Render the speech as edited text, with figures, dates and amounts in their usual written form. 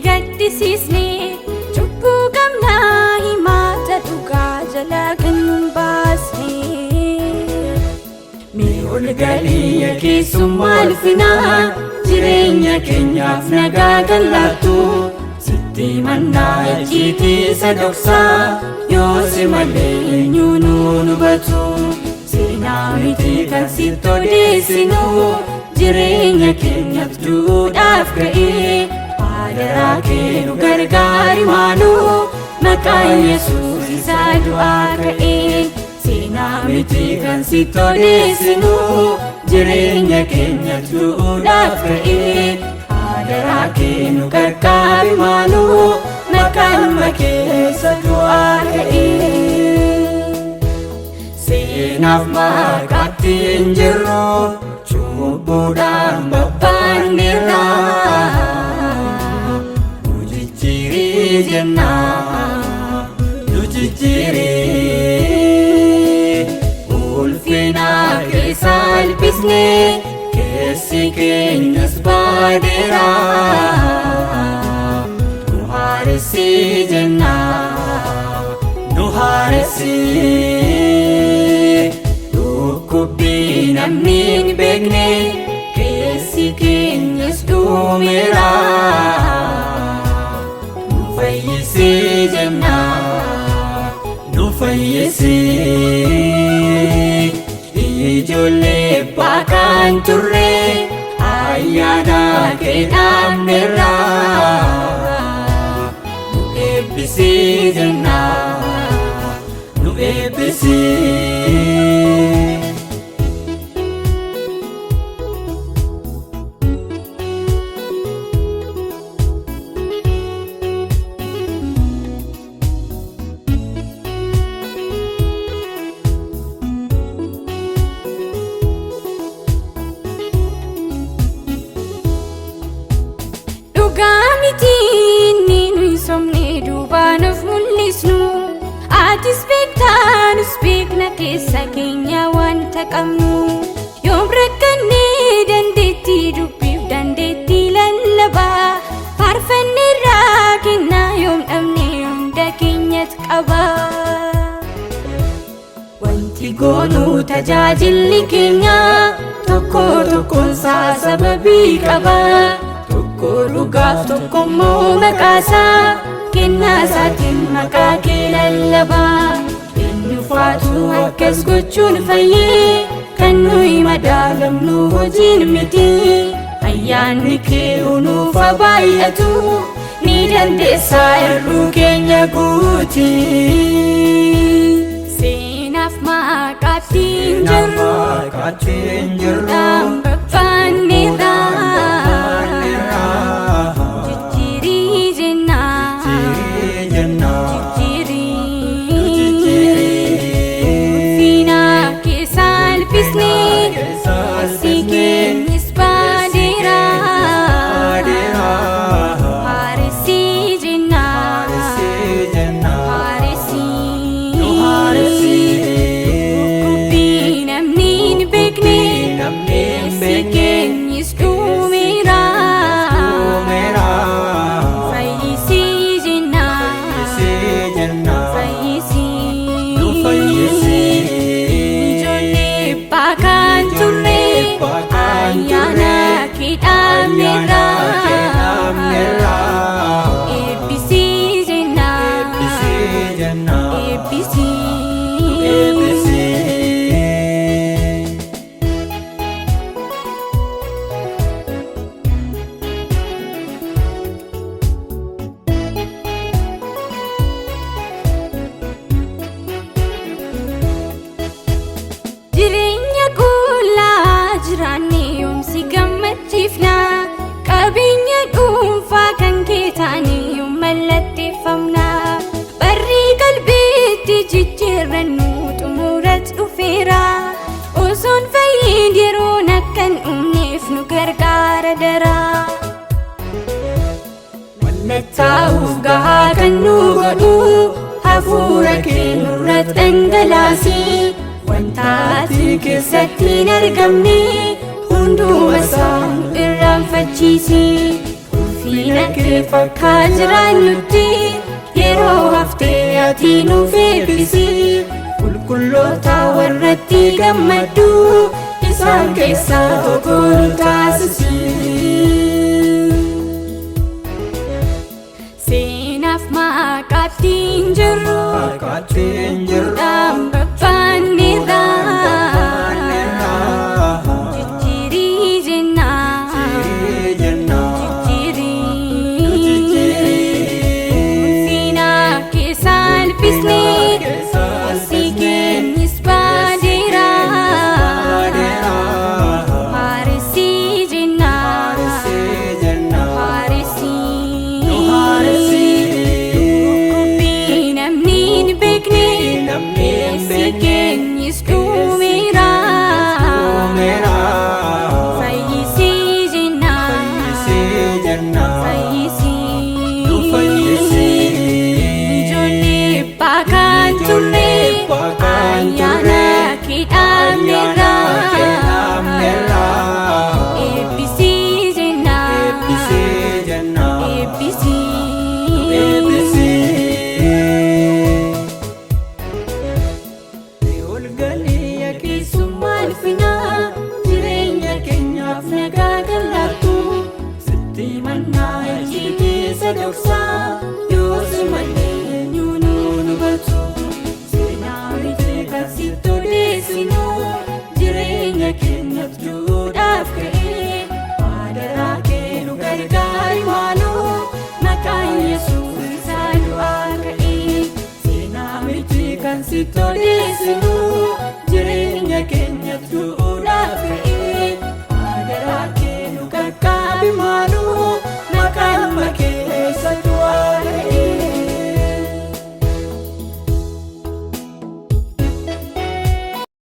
gaddisiisne cubbuu qabnaa himata dhugaa jalaa kan nun baasne. Mee ol galii keessummaa ulfinaa jireenya keenyaaf nagaa gallaattu sitti mannaa icciitii isa dhoksaa yoo si malee eenyuunu hubatu. Seenaa miti kan sitti odeessinu jireenya keenyaaf duudhaaf ka'ee adaraa kee nu gargaari maaloo maqaan Yesuus isa du'aa ka'ee. Seenaa miti kan sitti odeessinu jireenya keenyaaf duudhaaf ka'ee adaraa kee nu gargaari maaloo maqaan kee isa du'aa ka'ee. Seenaaf maqaatti hin jirru cubbuudhaan babbaanneerra nu jijjiirii jenna nu jijjiirii ulfina keessa alpisne keessi keenyas baadeera nu haaressi jenna nu haaressi. Namni hin beekne keessi keenyas dhumeera nu fayyisi jenna nu fayyisi. Ijoollee baaqaan turre ayyaana kee dhaabneerra nu eebbisi jenna nu eebbisi. Dhugaamiti nuyi somne duubaanuuf mul'isnu atis beektaanus beekna keessa keenya wanta qabnu. Yoom rakkannee dandeettii dubbiif dandeettii lallabaa faarfanneerraa kennaa yoom dhabne hunda keenyat qaba. Wanti goonuu tajaajilli keenya tokko tokkoonsaa sababii qaba. Tokko dhugaaf tokkommoo maqaasaa kennaa isaatiin maqaa kee lallabaa. Eenyufaatu akkas gochuun fayyee kan nuyi madaalamnu hojiin miti. Ayyaanni kee nuuf baay'atu ni dandeessaa irruu keenya guuti. Seenaaf maqaatti hin jirru babbaanneerra jireenya qullaa jiraanne yoomsi gammachiifna qabeenya dhuunfaa kan kee taane yoom mallatteeffamna. Barri qalbiitti jijjiirrannu xumurat dhufeera osoon fayyiin yeroon akkan dhumneef nu gargaara daraa. Mallattaa'uuf gahaa kan nu godhu hafuura kee nurratti dhangalaasi. Wanta ati keessatti hin argamne hunduma isaa nu irraanfachiisi. Ulfina kee siif akka jiraannutti yeroo haftee ati nuuf eebbisi. Qulqulloota warratti gammaddu isaan keessaa tokko nu taasisi. Seenaaf maqaatti hin jirru dhambabbaanneerra jijjiirii jenna ulfina keessaan bisnee si keenyis baadeera haaresii jenna dhukkubbii namni hin beekne si keenyis dhumeera fayyisii jenna ijoollee baakaan turre ayyaana keedhaamneerra eebbisii jenna Olgalii keessummaa ulfinaa jireenya keenyaaf nagaa gallaattu sitti mannaa ijji keessa dhoksaa yoo si malee eenyuun nu hubatu. Seenaa miti kan sitti odeessinu jireenya keenyaaf duudhaaf ka'ee adaraa kee nu gargaari maaloo maqaan Yesuus isaa du'aa ka'ee. Seenaa miti kan sitti odeessinu